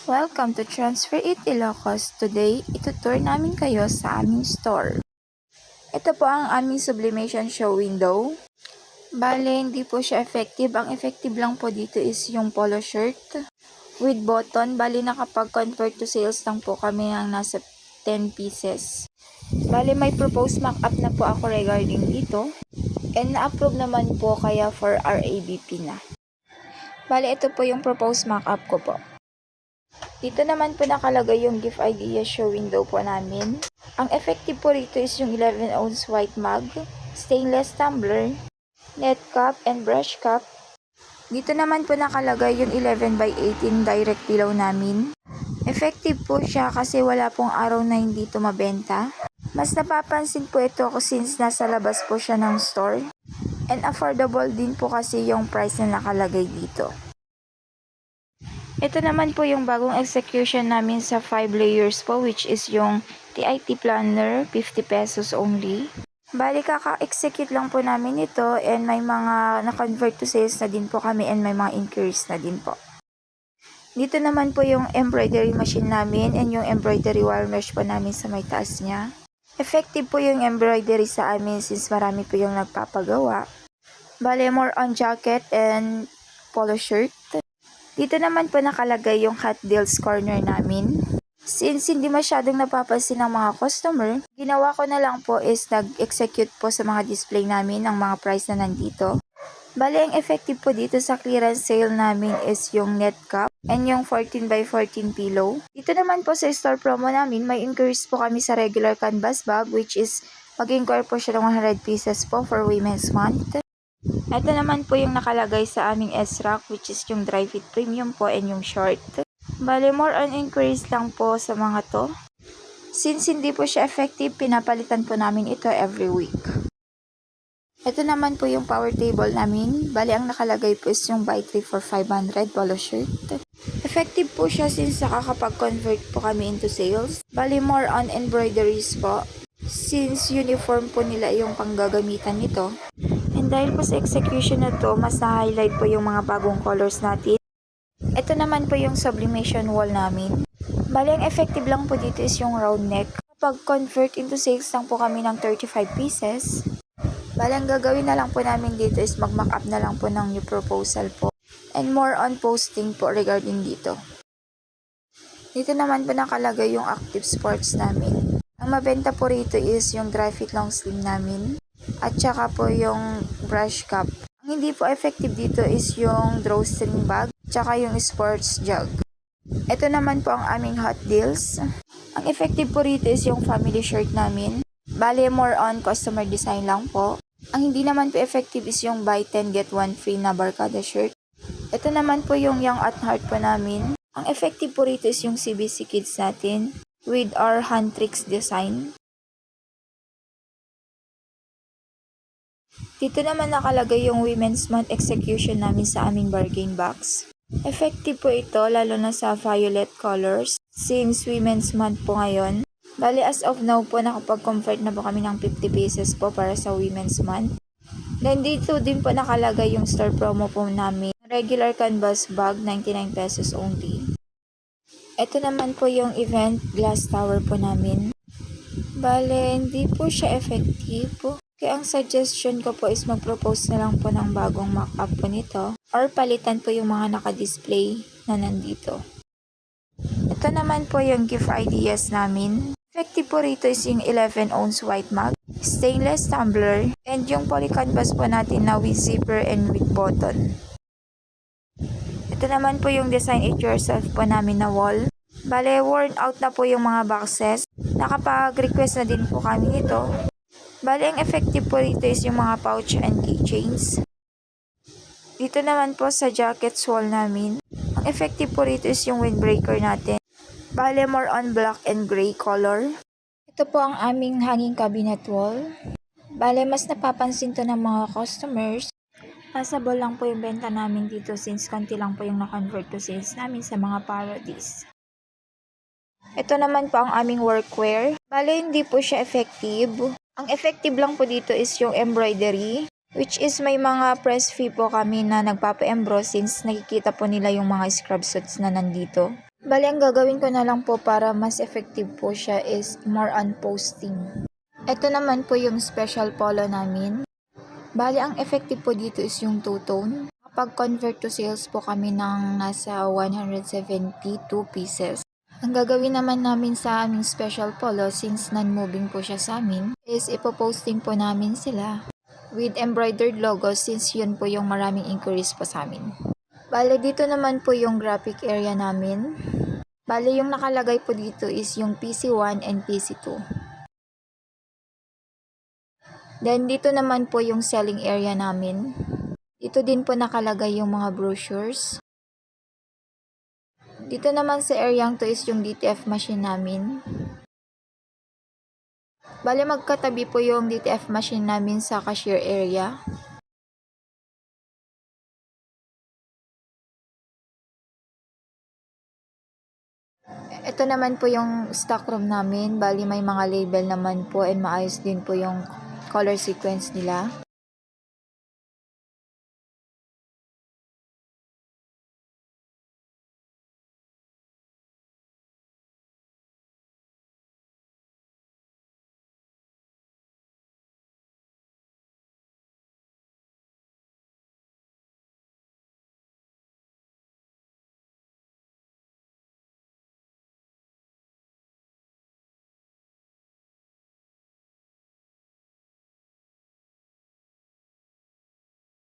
Welcome to Transfer It Ilocos. Today, itutour namin kayo sa aming store. Ito po ang aming sublimation show window. Bale, hindi po siya effective. Ang effective lang po dito is yung polo shirt with button. Bale, nakapag-convert to sales lang po kami ng nasa 10 pieces. Bale, may proposed mock-up na po ako regarding dito. And na-approve naman po kaya for RABP na. Bale, ito po yung proposed mock-up ko po. Dito naman po nakalagay yung gift idea show window po namin. Ang effective po rito is yung 11 ounce white mug, stainless tumbler, net cup, and brush cup. Dito naman po nakalagay yung 11 by 18 direct pillow namin. Effective po siya kasi wala pong araw na hindi ito mabenta. Mas napapansin po ito since nasa labas po siya ng store. And affordable din po kasi yung price na nakalagay dito. Ito naman po yung bagong execution namin sa 5 layers po, which is yung TIT planner, 50 pesos only. Bali, kaka-execute lang po namin ito and may mga na-convert to sales na din po kami and may mga inquiries na din po. Dito naman po yung embroidery machine namin and yung embroidery wire mesh po namin sa may taas niya. Effective po yung embroidery sa amin since marami po yung nagpapagawa. Bali, more on jacket and polo shirt. Dito naman po nakalagay yung hot deals corner namin. Since hindi masyadong napapansin ng mga customer, ginawa ko na lang po is nag-execute po sa mga display namin ng mga price na nandito. Bali, ang effective po dito sa clearance sale namin is yung net cup and yung 14 by 14 pillow. Dito naman po sa store promo namin, may increase po kami sa regular canvas bag which is mag-inquire po siya ng 100 pieces po for Women's Month. Ito naman po yung nakalagay sa aming S-Rack which is yung dry fit premium po and yung short. Bale, more on increase lang po sa mga to. Since hindi po siya effective, pinapalitan po namin ito every week. Ito naman po yung power table namin. Bale, ang nakalagay po is yung buy 3 for 500 polo shirt. Effective po siya since nakakapag-convert po kami into sales. Bale, more on embroideries po. Since uniform po nila yung panggagamitan nito. And dahil po sa execution na to, mas na-highlight po yung mga bagong colors natin. Ito naman po yung sublimation wall namin. Bali, ang effective lang po dito is yung round neck. Kapag convert into sales lang po kami ng 35 pieces. Bali, ang gagawin na lang po namin dito is mag-mock up na lang po ng new proposal po. And more on posting po regarding dito. Dito naman po nakalagay yung active sports namin. Ang mabenta po rito is yung dry fit long sleeve namin. At saka po yung brush cup. Ang hindi po effective dito is yung drawstring bag, tsaka yung sports jug. Ito naman po ang aming hot deals. Ang effective po rito is yung family shirt namin. Bale, more on customer design lang po. Ang hindi naman po effective is yung buy 10 get 1 free na barkada shirt. Ito naman po yung young at heart po namin. Ang effective po rito is yung CBC Kids natin with our hand tricks design. Dito naman nakalagay yung Women's Month execution namin sa aming bargain box. Effective po ito lalo na sa violet colors since Women's Month po ngayon. Bali, as of now po nakapag-convert na po kami ng 50 pieces po para sa Women's Month. Then dito din po nakalagay yung store promo po namin. Regular canvas bag, 99 pesos only. Ito naman po yung event glass tower po namin. Bale, hindi po siya effective po. Kaya ang suggestion ko po is mag-propose na lang po ng bagong mock-up po nito or palitan po yung mga naka-display na nandito. Ito naman po yung gift ideas namin. Effective po rito is yung 11 ounce white mug, stainless tumbler, and yung poly canvas po natin na with zipper and with button. Ito naman po yung design it yourself po namin na wall. Bale, worn out na po yung mga boxes. Nakapag-request na din po kami nito. Bali, ang effective po rito is yung mga pouch and keychains. Dito naman po sa jackets wall namin, ang effective po rito is yung windbreaker natin. Bali, more on black and gray color. Ito po ang aming hanging cabinet wall. Bali, mas napapansin to ng mga customers. Passable lang po yung benta namin dito since konti lang po yung na-convert to sales namin sa mga parodies. Ito naman po ang aming workwear. Bali, hindi po siya effective. Ang effective lang po dito is yung embroidery, which is may mga press fee po kami na nagpapa-embross since nakikita po nila yung mga scrub suits na nandito. Bali, ang gagawin ko na lang po para mas effective po siya is more on posting. Ito naman po yung special polo namin. Bali, ang effective po dito is yung two-tone. Kapag convert to sales po kami ng nasa 172 pieces. Ang gagawin naman namin sa aming special polo, since non-moving po siya sa amin, is ipoposting po namin sila with embroidered logos, since yun po yung maraming inquiries po sa amin. Bale, dito naman po yung graphic area namin. Bale, yung nakalagay po dito is yung PC1 and PC2. Then, dito naman po yung selling area namin. Dito din po nakalagay yung mga brochures. Dito naman sa area to is yung DTF machine namin. Bale, magkatabi po yung DTF machine namin sa cashier area. Ito naman po yung stock room namin. Bali, may mga label naman po and maayos din po yung color sequence nila.